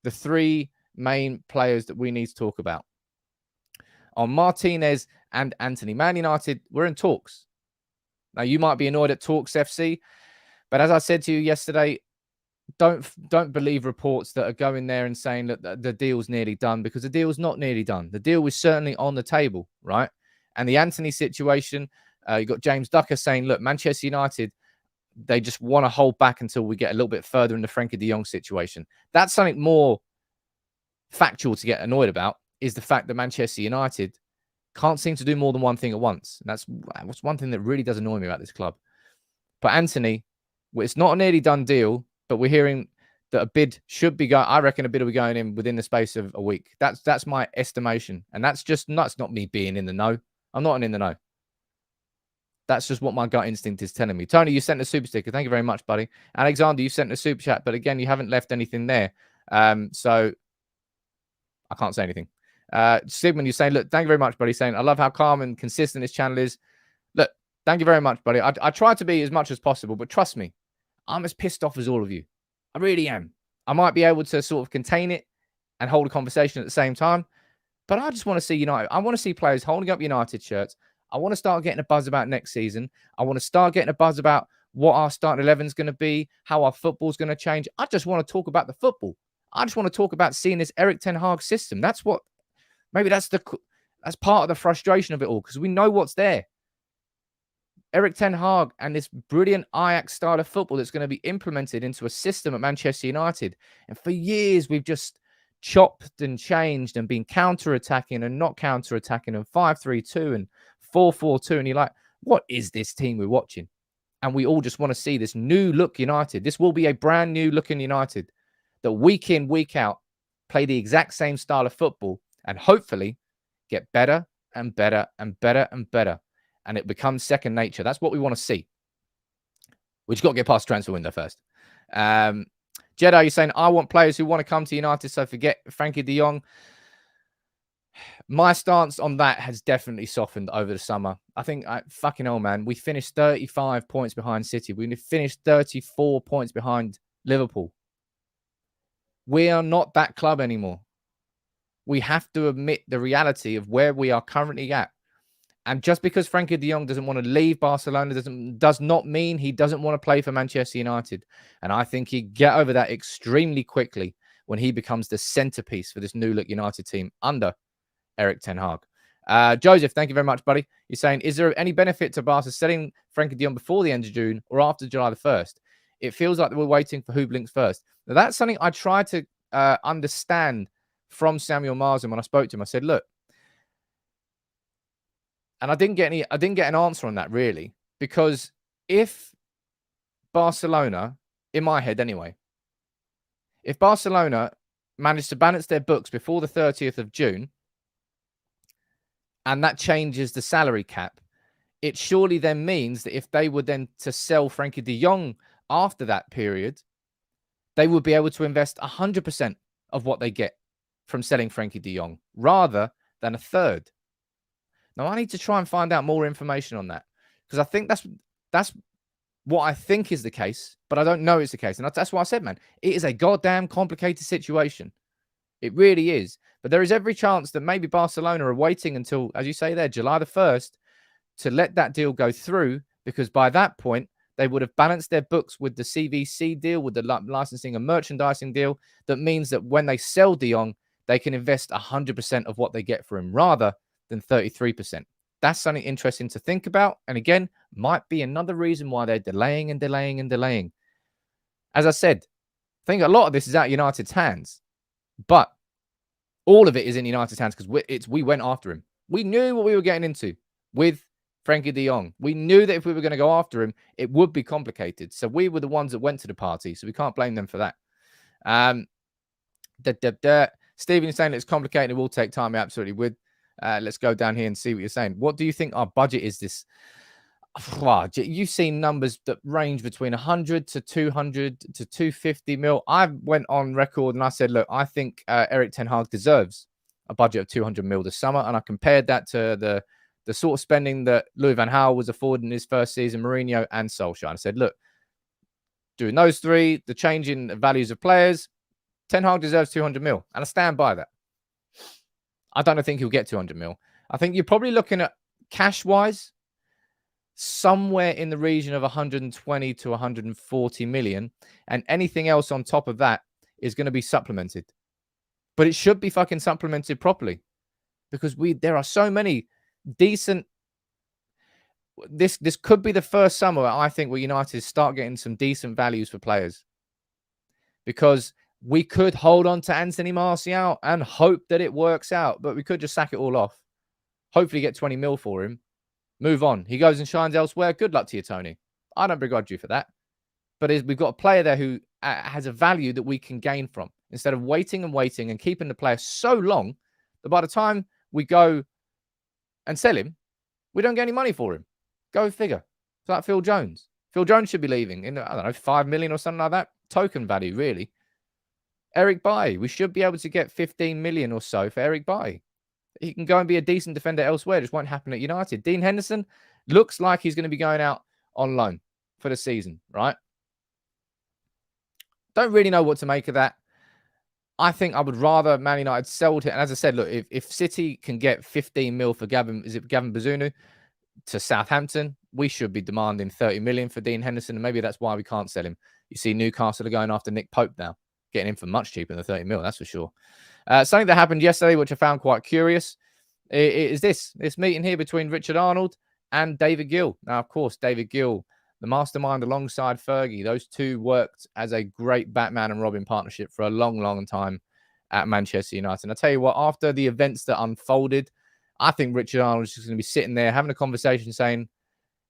the 3 main players that we need to talk about. On Martinez and Antony. Man United, we're in talks. Now, you might be annoyed at Talks FC, but as I said to you yesterday, don't believe reports that are going there and saying that the deal's nearly done, because the deal's not nearly done. The deal was certainly on the table, right? And the Antony situation, you got James Ducker saying, look, Manchester United, they just want to hold back until we get a little bit further in the Frenkie de Jong situation. That's something more factual to get annoyed about, is the fact that Manchester United can't seem to do more than one thing at once. And that's one thing that really does annoy me about this club. But Antony, it's not a nearly done deal, but we're hearing that a bid should be going. I reckon a bid will be going in within the space of a week. That's my estimation. And that's not me being in the know. I'm not in the know. That's just what my gut instinct is telling me. Tony, you sent a super sticker. Thank you very much, buddy. Alexander, you sent a super chat, but again, you haven't left anything there. So I can't say anything. Sigmund, you're saying, look, thank you very much, buddy. Saying, I love how calm and consistent this channel is. Look, thank you very much, buddy. I try to be as much as possible, but trust me, I'm as pissed off as all of you. I really am. I might be able to sort of contain it and hold a conversation at the same time, but I just want to see United. I want to see players holding up United shirts. I want to start getting a buzz about next season. I want to start getting a buzz about what our starting 11 is going to be, how our football is going to change. I just want to talk about the football. I just want to talk about seeing this Erik ten Hag system. That's what, maybe that's part of the frustration of it all, because we know what's there. Erik ten Hag and this brilliant Ajax style of football that's going to be implemented into a system at Manchester United. And for years, we've just chopped and changed and been counter-attacking and not counter-attacking and 5-3-2 and 4-4-2. And you're like, what is this team we're watching? And we all just want to see this new look United. This will be a brand new looking United that week in, week out, play the exact same style of football and hopefully get better and better and better and better. And it becomes second nature. That's what we want to see. We just got to get past transfer window first. Jedi, you're saying, I want players who want to come to United, so forget Frenkie de Jong. My stance on that has definitely softened over the summer. I think, fucking hell, man, we finished 35 points behind City. We finished 34 points behind Liverpool. We are not that club anymore. We have to admit the reality of where we are currently at. And just because Frenkie de Jong doesn't want to leave Barcelona does not mean he doesn't want to play for Manchester United. And I think he'd get over that extremely quickly when he becomes the centerpiece for this new look United team under Erik ten Hag. Joseph, thank you very much, buddy. You're saying, is there any benefit to Barca selling Frenkie de Jong before the end of June or after July the 1st? It feels like we're waiting for who blinks first. Now, that's something I tried to understand from Samuel Marsden when I spoke to him. I said, look, and I didn't get an answer on that, really, because if Barcelona, in my head anyway, if Barcelona managed to balance their books before the 30th of June, and that changes the salary cap, it surely then means that if they were then to sell Frenkie de Jong after that period, they would be able to invest 100% of what they get from selling Frenkie de Jong rather than a third. Now, I need to try and find out more information on that, because I think that's what I think is the case, but I don't know it's the case. And that's why I said, man, it is a goddamn complicated situation. It really is. But there is every chance that maybe Barcelona are waiting until, as you say there, July the 1st to let that deal go through, because by that point, they would have balanced their books with the CVC deal, with the licensing and merchandising deal. That means that when they sell De Jong, they can invest 100% of what they get for him rather than 33%. That's something interesting to think about. And again, might be another reason why they're delaying and delaying and delaying. As I said, I think a lot of this is out of United's hands, but all of it is in United's hands because we went after him. We knew what we were getting into with Frenkie de Jong. We knew that if we were going to go after him, it would be complicated. So we were the ones that went to the party. So we can't blame them for that. Stephen is saying it's complicated. It will take time. I absolutely would. Let's go down here and see what you're saying. What do you think our budget is this? You've seen numbers that range between 100 to 200 to 250 mil. I went on record and I said, look, I think Erik ten Hag deserves a budget of 200 mil this summer. And I compared that to the sort of spending that Louis van Gaal was affording in his first season, Mourinho and Solskjaer. I said, look, doing those three, the change in values of players, Ten Hag deserves 200 mil. And I stand by that. I don't think he'll get 200 mil. I think you're probably looking at cash-wise somewhere in the region of 120 to 140 million. And anything else on top of that is going to be supplemented. But it should be fucking supplemented properly, because there are so many decent. This could be the first summer, I think, where United start getting some decent values for players, because we could hold on to Antony Martial and hope that it works out, but we could just sack it all off. Hopefully get 20 mil for him. Move on. He goes and shines elsewhere. Good luck to you, Tony. I don't begrudge you for that. But we've got a player there who has a value that we can gain from, instead of waiting and keeping the player so long that by the time we go and sell him, we don't get any money for him. Go figure. It's like Phil Jones. Phil Jones should be leaving in, I don't know, 5 million or something like that. Token value, really. Erik Bailly. We should be able to get 15 million or so for Erik Bailly. He can go and be a decent defender elsewhere. It just won't happen at United. Dean Henderson looks like he's going to be going out on loan for the season, right? Don't really know what to make of that. I think I would rather Man United sell it. And as I said, look, if City can get 15 mil for Gavin Bazunu to Southampton, we should be demanding 30 million for Dean Henderson. And maybe that's why we can't sell him. You see, Newcastle are going after Nick Pope now. getting in for much cheaper than 30 mil, that's for sure. Something that happened yesterday, which I found quite curious, is this meeting here between Richard Arnold and David Gill. Now, of course, David Gill, the mastermind alongside Fergie, those two worked as a great Batman and Robin partnership for a long, long time at Manchester United. And I tell you what, after the events that unfolded, I think Richard Arnold is just going to be sitting there having a conversation saying,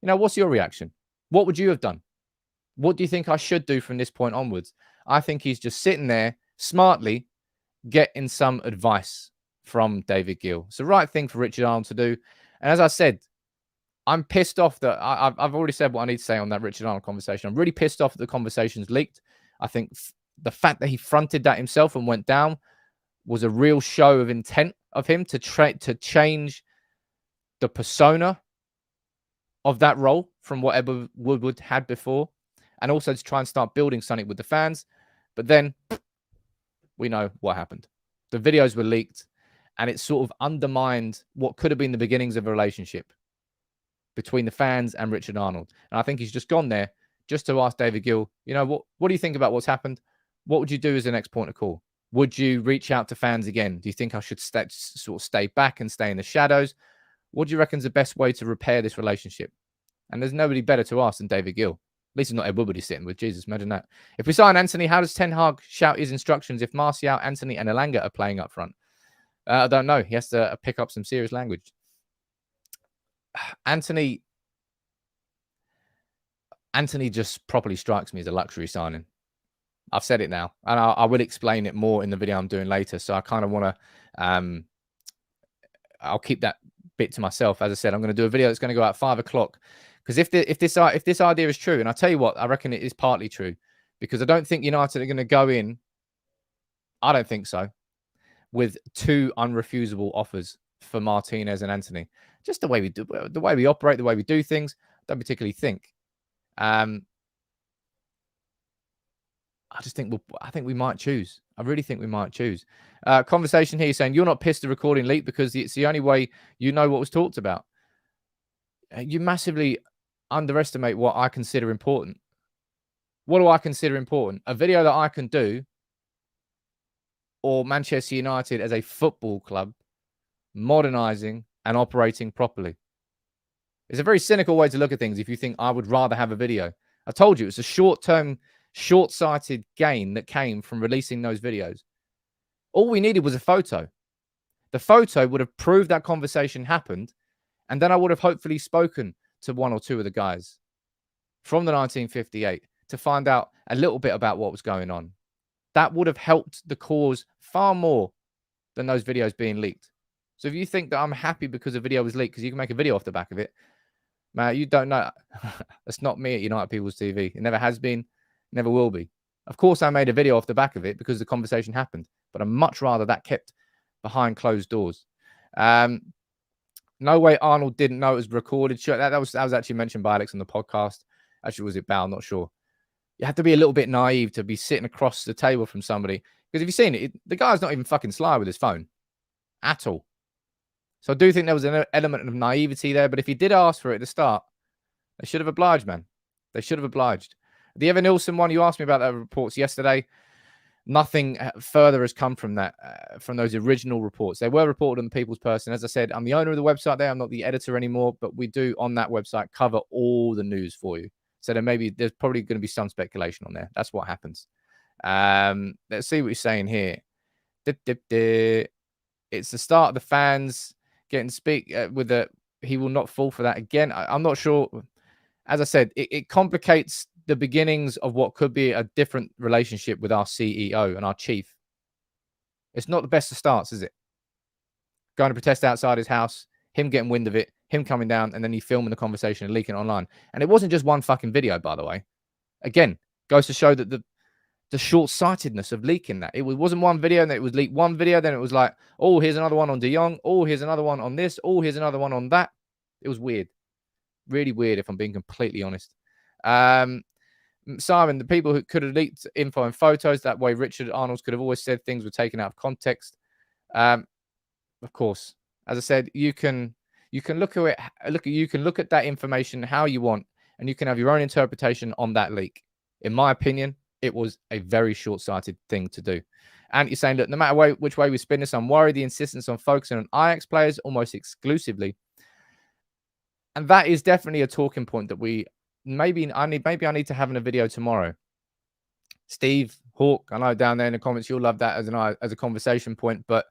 what's your reaction? What would you have done? What do you think I should do from this point onwards? I think he's just sitting there smartly getting some advice from David Gill. It's the right thing for Richard Arnold to do. And as I said, I'm pissed off that I've already said what I need to say on that Richard Arnold conversation. I'm really pissed off that the conversation's leaked. I think the fact that he fronted that himself and went down was a real show of intent of him to change the persona of that role from whatever Woodward had before, and also to try and start building something with the fans. But then we know what happened. The videos were leaked, and it sort of undermined what could have been the beginnings of a relationship between the fans and Richard Arnold. And I think he's just gone there just to ask David Gill, what do you think about what's happened? What would you do as the next point of call? Would you reach out to fans again? Do you think I should stay back and stay in the shadows? What do you reckon is the best way to repair this relationship? And there's nobody better to ask than David Gill. At least it's not Ed Woodward he's sitting with. Jesus, imagine that. If we sign Antony, how does Ten Hag shout his instructions if Martial, Antony, and Elanga are playing up front? I don't know. He has to pick up some serious language. Antony just properly strikes me as a luxury signing. I've said it now, and I will explain it more in the video I'm doing later. So I kind of want to, I'll keep that bit to myself. As I said, I'm going to do a video that's going to go out at 5 o'clock. Because if this idea is true, and I tell you what, I reckon it is partly true, because I don't think United are going to go in. I don't think so, with two unrefusable offers for Martinez and Antony. Just the way we do, the way we operate, the way we do things. I don't particularly think. I think we might choose. I really think we might choose. Conversation here saying you're not pissed the recording leak because it's the only way you know what was talked about. You massively underestimate what I consider important. What do I consider important? A video that I can do, or Manchester United as a football club modernizing and operating properly. It's a very cynical way to look at things if you think I would rather have a video. I told you it's a short-term, short-sighted gain that came from releasing those videos. All we needed was a photo. The photo would have proved that conversation happened, and then I would have hopefully spoken to one or two of the guys from the 1958 to find out a little bit about what was going on. That would have helped the cause far more than those videos being leaked. So if you think that I'm happy because a video was leaked because you can make a video off the back of it, man, you don't know. That's not me at United People's TV. It never has been, never will be. Of course, I made a video off the back of it because the conversation happened, but I'd much rather that kept behind closed doors. No way Arnold didn't know it was recorded. Sure, that was actually mentioned by Alex on the podcast. Actually, was it Bal? I'm not sure. You have to be a little bit naive to be sitting across the table from somebody. Because if you've seen it, the guy's not even fucking sly with his phone at all. So I do think there was an element of naivety there. But if he did ask for it at the start, they should have obliged, man. They should have obliged. The Evan Nilsson one, you asked me about the reports yesterday. Nothing further has come from that, from those original reports. They were reported on the People's Person. As I said, I'm the owner of the website there. I'm not the editor anymore, but we do on that website cover all the news for you. So there's probably going to be some speculation on there. That's what happens. Let's see what he's saying here. It's the start of the fans getting speak with a. He will not fall for that again. I'm not sure. As I said, it complicates the beginnings of what could be a different relationship with our CEO and our chief. It's not the best of starts, is it? Going to protest outside his house, him getting wind of it, him coming down, and then he filming the conversation and leaking it online. And it wasn't just one fucking video, by the way. Again, goes to show that the short-sightedness of leaking that. It wasn't one video, and it was leaked one video, then it was like, oh, here's another one on De Jong. Oh, here's another one on this. Oh, here's another one on that. It was weird. Really weird, if I'm being completely honest. Simon, the people who could have leaked info and photos, that way Richard Arnold could have always said things were taken out of context. Of course, as I said, you can look at it. You can look at that information how you want, and you can have your own interpretation on that leak. In my opinion, It was a very short-sighted thing to do. And you're saying, look, no matter which way we spin this, I'm worried the insistence on focusing on Ajax players almost exclusively. And that is definitely a talking point that maybe I need to have in a video tomorrow. Steve, Hawk, I know down there in the comments, you'll love that as a conversation point, but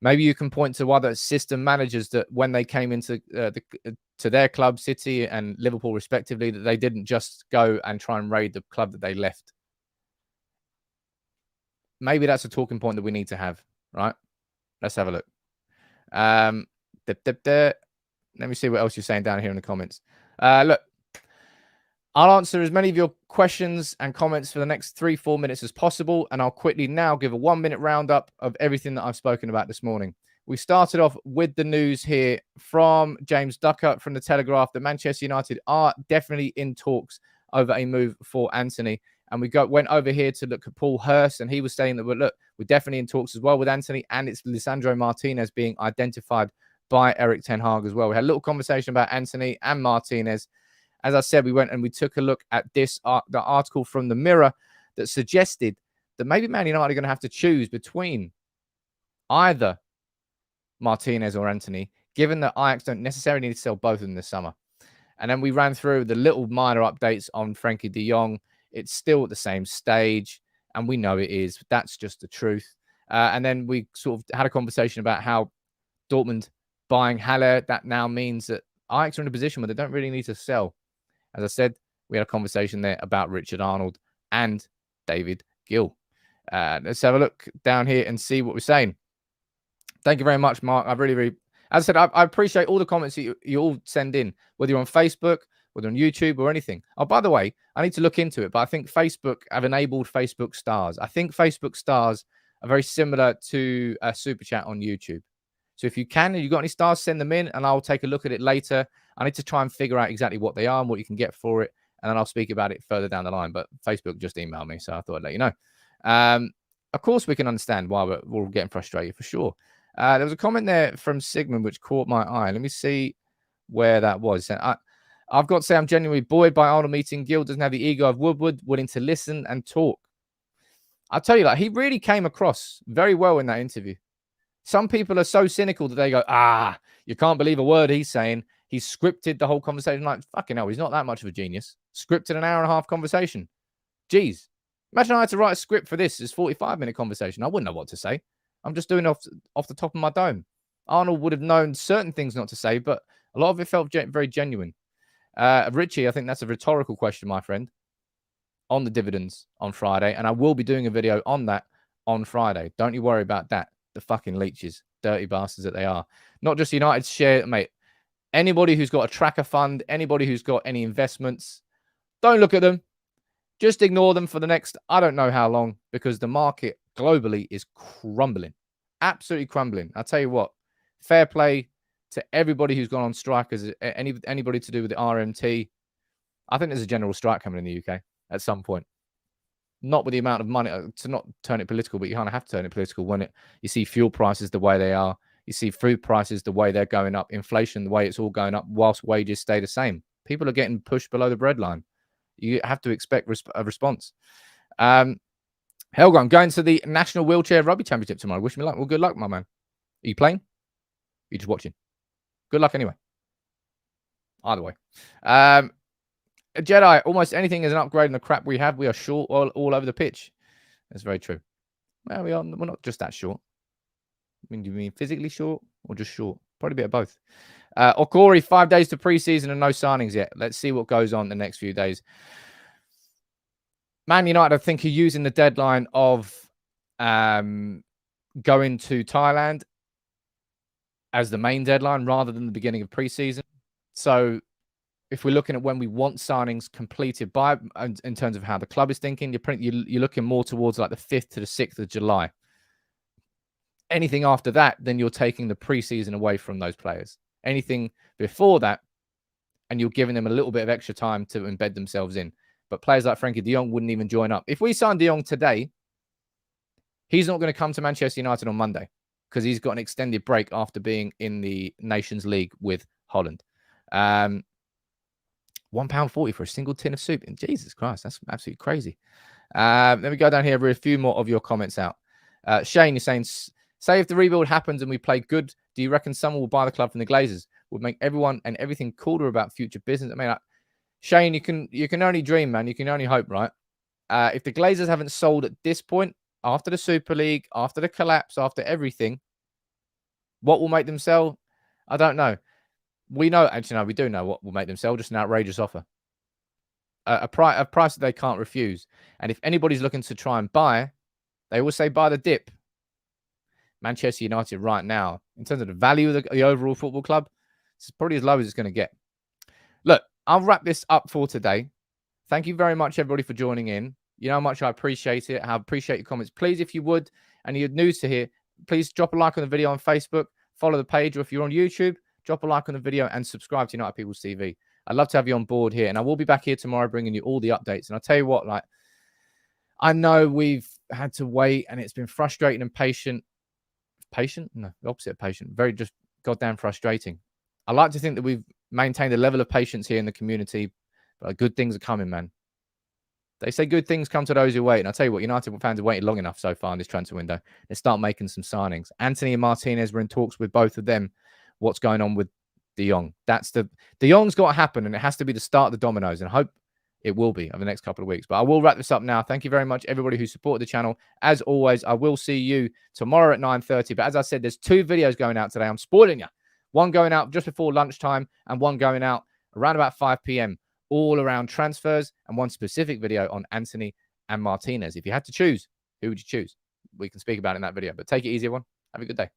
maybe you can point to other system managers that when they came into to their club, City and Liverpool respectively, that they didn't just go and try and raid the club that they left. Maybe that's a talking point that we need to have, right? Let's have a look. Let me see what else you're saying down here in the comments. Look, I'll answer as many of your questions and comments for the next 3-4 minutes as possible, and I'll quickly now give a 1-minute roundup of everything that I've spoken about this morning. We started off with the news here from James Ducker from The Telegraph that Manchester United are definitely in talks over a move for Antony. And we went over here to look at Paul Hurst, and he was saying that, we're definitely in talks as well with Antony, and it's Lisandro Martinez being identified by Erik Ten Hag as well. We had a little conversation about Antony and Martinez. As I said, we went and we took a look at the article from the Mirror that suggested that maybe Man United are going to have to choose between either Martinez or Antony, given that Ajax don't necessarily need to sell both of them this summer. And then we ran through the little minor updates on Frenkie de Jong. It's still at the same stage, and we know it is. That's just the truth. And then we sort of had a conversation about how Dortmund buying Haller, that now means that Ajax are in a position where they don't really need to sell. As I said, we had a conversation there about Richard Arnold and David Gill. Let's have a look down here and see what we're saying. Thank you very much, Mark. I really, as I said, I appreciate all the comments that you all send in, whether you're on Facebook, whether on YouTube or anything. Oh, by the way, I need to look into it, but I think Facebook have enabled Facebook stars. I think Facebook stars are very similar to a super chat on YouTube. So if you can, and you've got any stars, send them in and I'll take a look at it later. I need to try and figure out exactly what they are and what you can get for it. And then I'll speak about it further down the line. But Facebook just emailed me, so I thought I'd let you know. Of course, we can understand why we're getting frustrated, for sure. There was a comment there from Sigmund which caught my eye. Let me see where that was. I've got to say I'm genuinely buoyed by Arnold meeting. Gill doesn't have the ego of Woodward, willing to listen and talk. I'll tell you, he really came across very well in that interview. Some people are so cynical that they go, you can't believe a word he's saying. He's scripted the whole conversation. Like, fucking hell, he's not that much of a genius. Scripted an hour-and-a-half conversation. Jeez. Imagine I had to write a script for this. It's a 45-minute conversation. I wouldn't know what to say. I'm just doing it off the top of my dome. Arnold would have known certain things not to say, but a lot of it felt very genuine. Richie, I think that's a rhetorical question, my friend, on the dividends on Friday. And I will be doing a video on that on Friday. Don't you worry about that. The fucking leeches, dirty bastards that they are. Not just United's share, mate. Anybody who's got a tracker fund, anybody who's got any investments, don't look at them. Just ignore them for the next, I don't know how long, because the market globally is crumbling. Absolutely crumbling. I'll tell you what, fair play to everybody who's gone on strikers, anybody to do with the RMT. I think there's a general strike coming in the UK at some point. Not with the amount of money, to not turn it political, but you kind of have to turn it political when you see fuel prices the way they are. You see food prices the way they're going up. Inflation, the way it's all going up, whilst wages stay the same. People are getting pushed below the breadline. You have to expect a response. Helga, I'm going to the National Wheelchair Rugby Championship tomorrow. Wish me luck. Well, good luck, my man. Are you playing? Are you just watching? Good luck anyway. Either way. Jedi, almost anything is an upgrade in the crap we have. We are short all over the pitch. That's very true. Well, we're not just that short. I mean, do you mean physically short or just short? Probably a bit of both. Okori, 5 days to preseason and no signings yet. Let's see what goes on the next few days. Man United, I think, are using the deadline of going to Thailand as the main deadline rather than the beginning of preseason. So if we're looking at when we want signings completed by, in terms of how the club is thinking, you're looking more towards like the 5th to the 6th of July. Anything after that, then you're taking the preseason away from those players. Anything before that, and you're giving them a little bit of extra time to embed themselves in. But players like Frenkie de Jong wouldn't even join up. If we sign de Jong today, he's not going to come to Manchester United on Monday because he's got an extended break after being in the Nations League with Holland. £1.40 for a single tin of soup. And Jesus Christ, that's absolutely crazy. Let me go down here, read a few more of your comments out. Shane, you're saying, say if the rebuild happens and we play good, do you reckon someone will buy the club from the Glazers? Would make everyone and everything cooler about future business. I mean, Shane, you can only dream, man. You can only hope, right? If the Glazers haven't sold at this point, after the Super League, after the collapse, after everything, what will make them sell? I don't know. We know, actually, no, we do know what will make them sell. Just an outrageous offer, a price that they can't refuse. And if anybody's looking to try and buy, they always say buy the dip. Manchester United right now, in terms of the value of the overall football club, it's probably as low as it's going to get. Look, I'll wrap this up for today. Thank you very much, everybody, for joining in. You know how much I appreciate it. I appreciate your comments. Please, if you would, and you're new to here, please drop a like on the video on Facebook, follow the page, or if you're on YouTube, drop a like on the video and subscribe to United People's TV. I'd love to have you on board here, and I will be back here tomorrow bringing you all the updates. And I'll tell you what, like, I know we've had to wait, and it's been frustrating and patient. Patient? No, the opposite of patient. Very just goddamn frustrating. I like to think that we've maintained a level of patience here in the community, but good things are coming, man. They say good things come to those who wait. And I'll tell you what, United fans have waited long enough so far in this transfer window. Let's start making some signings. Antony and Martinez, we're in talks with both of them. What's going on with De Jong? De Jong's got to happen, and it has to be the start of the dominoes. And I hope it will be over the next couple of weeks. But I will wrap this up now. Thank you very much, everybody who supported the channel. As always, I will see you tomorrow at 9:30. But as I said, there's 2 videos going out today. I'm spoiling you. One going out just before lunchtime and one going out around about 5 p.m. all around transfers, and one specific video on Antony and Martinez. If you had to choose, who would you choose? We can speak about it in that video. But take it easy, everyone. Have a good day.